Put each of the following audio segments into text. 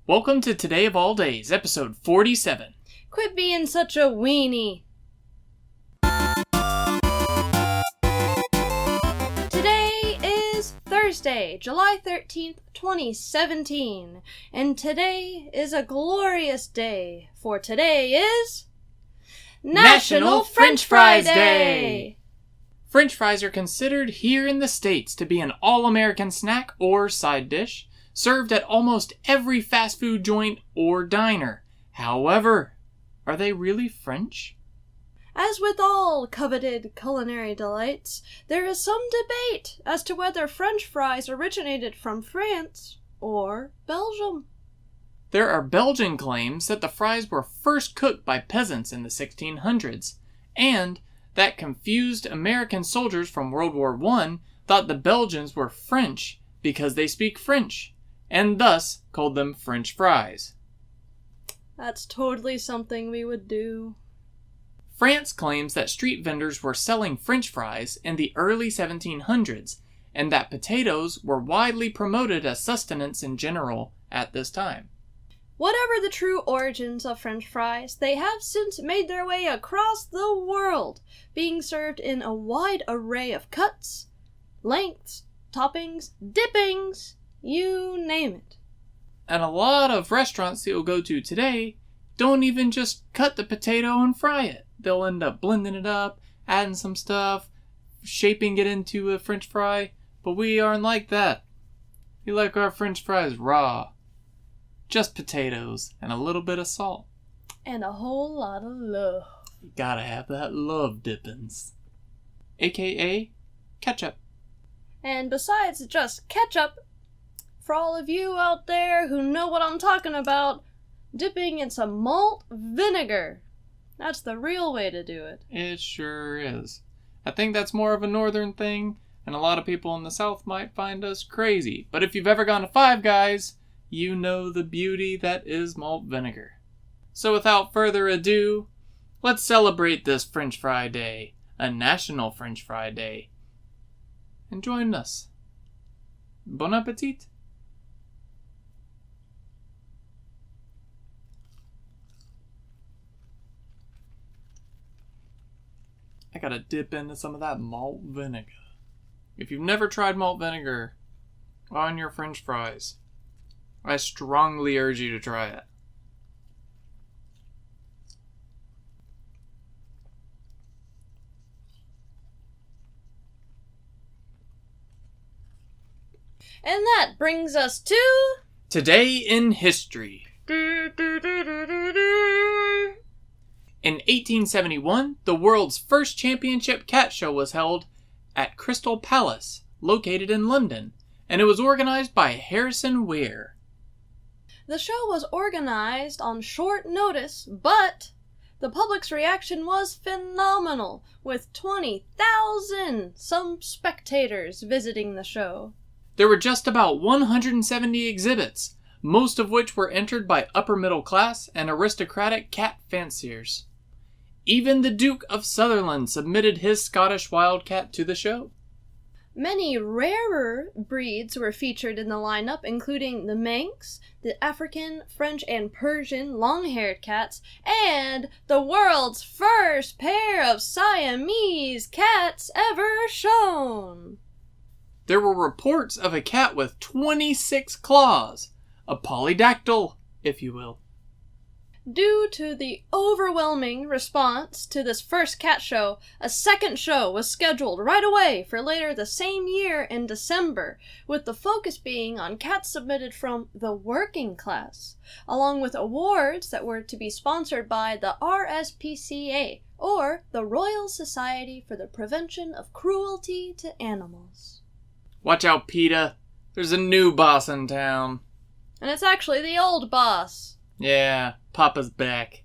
Welcome to Today of All Days, episode 47. Quit being such a weenie. Today is Thursday, July 13th, 2017. And today is a glorious day, for today is... National French Fries Day! French fries are considered here in the States to be an all-American snack or side dish, served at almost every fast food joint or diner. However, are they really French? As with all coveted culinary delights, there is some debate as to whether French fries originated from France or Belgium. There are Belgian claims that the fries were first cooked by peasants in the 1600s, and that confused American soldiers from World War I thought the Belgians were French because they speak French, and thus called them French fries. That's totally something we would do. France claims that street vendors were selling French fries in the early 1700s, and that potatoes were widely promoted as sustenance in general at this time. Whatever the true origins of French fries, they have since made their way across the world, being served in a wide array of cuts, lengths, toppings, dippings, you name it. And a lot of restaurants that you'll go to today don't even just cut the potato and fry it. They'll end up blending it up, adding some stuff, shaping it into a French fry, but we aren't like that. We like our French fries raw. Just potatoes and a little bit of salt. And a whole lot of love. You gotta have that love dippins. AKA ketchup. And besides just ketchup, for all of you out there who know what I'm talking about, dipping in some malt vinegar. That's the real way to do it. It sure is. I think that's more of a northern thing, and a lot of people in the south might find us crazy. But if you've ever gone to Five Guys, you know the beauty that is malt vinegar. So without further ado, let's celebrate this French Fry Day, a National French Fry Day. And join us. Bon appetit! I gotta dip into some of that malt vinegar. If you've never tried malt vinegar on your French fries, I strongly urge you to try it. And that brings us to... Today in History. In 1871, the world's first championship cat show was held at Crystal Palace, located in London, and it was organized by Harrison Weir. The show was organized on short notice, but the public's reaction was phenomenal, with 20,000 some spectators visiting the show. There were just about 170 exhibits, most of which were entered by upper middle class and aristocratic cat fanciers. Even the Duke of Sutherland submitted his Scottish wildcat to the show. Many rarer breeds were featured in the lineup, including the Manx, the African, French, and Persian long-haired cats, and the world's first pair of Siamese cats ever shown. There were reports of a cat with 26 claws, a polydactyl, if you will. Due to the overwhelming response to this first cat show, a second show was scheduled right away for later the same year in December, with the focus being on cats submitted from the working class, along with awards that were to be sponsored by the RSPCA, or the Royal Society for the Prevention of Cruelty to Animals. Watch out, PETA. There's a new boss in town. And it's actually the old boss. Yeah, Papa's back.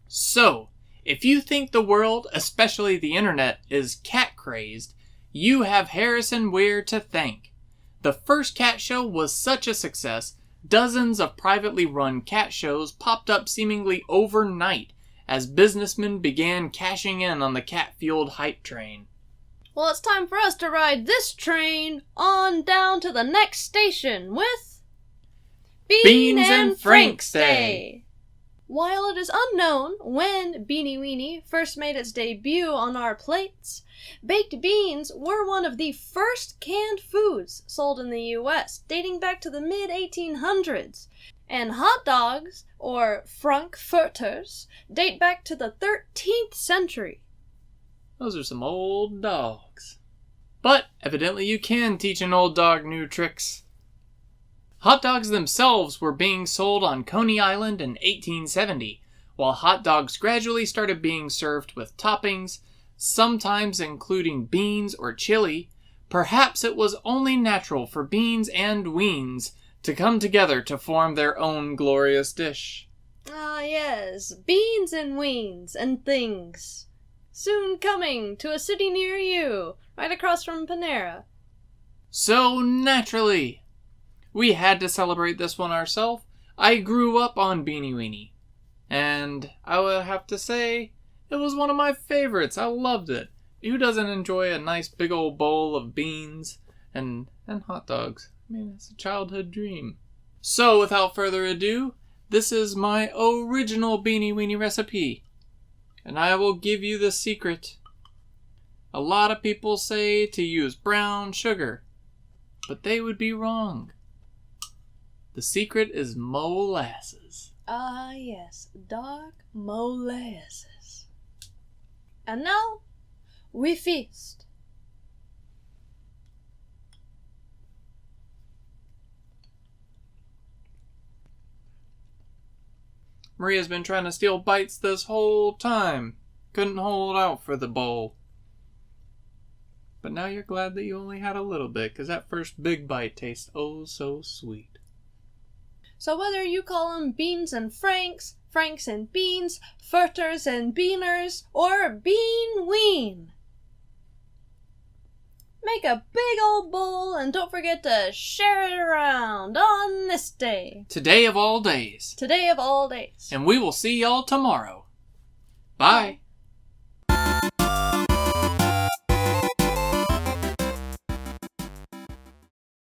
So, if you think the world, especially the internet, is cat-crazed, you have Harrison Weir to thank. The first cat show was such a success, dozens of privately run cat shows popped up seemingly overnight as businessmen began cashing in on the cat-fueled hype train. Well, it's time for us to ride this train on down to the next station with... Bean and Franks Day! While it is unknown when Beanie Weenie first made its debut on our plates, baked beans were one of the first canned foods sold in the U.S., dating back to the mid-1800s, and hot dogs, or Frankfurters, date back to the 13th century. Those are some old dogs. But evidently you can teach an old dog new tricks. Hot dogs themselves were being sold on Coney Island in 1870, while hot dogs gradually started being served with toppings, sometimes including beans or chili. Perhaps it was only natural for beans and weens to come together to form their own glorious dish. Ah, yes, beans and weens and things. Soon coming to a city near you, right across from Panera. So naturally, we had to celebrate this one ourselves. I grew up on Beanie Weenie, and I would have to say it was one of my favorites. I loved it. Who doesn't enjoy a nice big old bowl of beans and hot dogs? I mean, it's a childhood dream. So without further ado, this is my original Beanie Weenie recipe, and I will give you the secret. A lot of people say to use brown sugar, but they would be wrong. The secret is molasses. Ah, yes, dark molasses. And now, we feast. Maria's been trying to steal bites this whole time. Couldn't hold out for the bowl. But now you're glad that you only had a little bit, because that first big bite tastes oh so sweet. So whether you call them beans and Franks, Franks and beans, Furters and beaners, or bean ween, make a big old bowl and don't forget to share it around on this day. Today of all days. Today of all days. And we will see y'all tomorrow. Bye.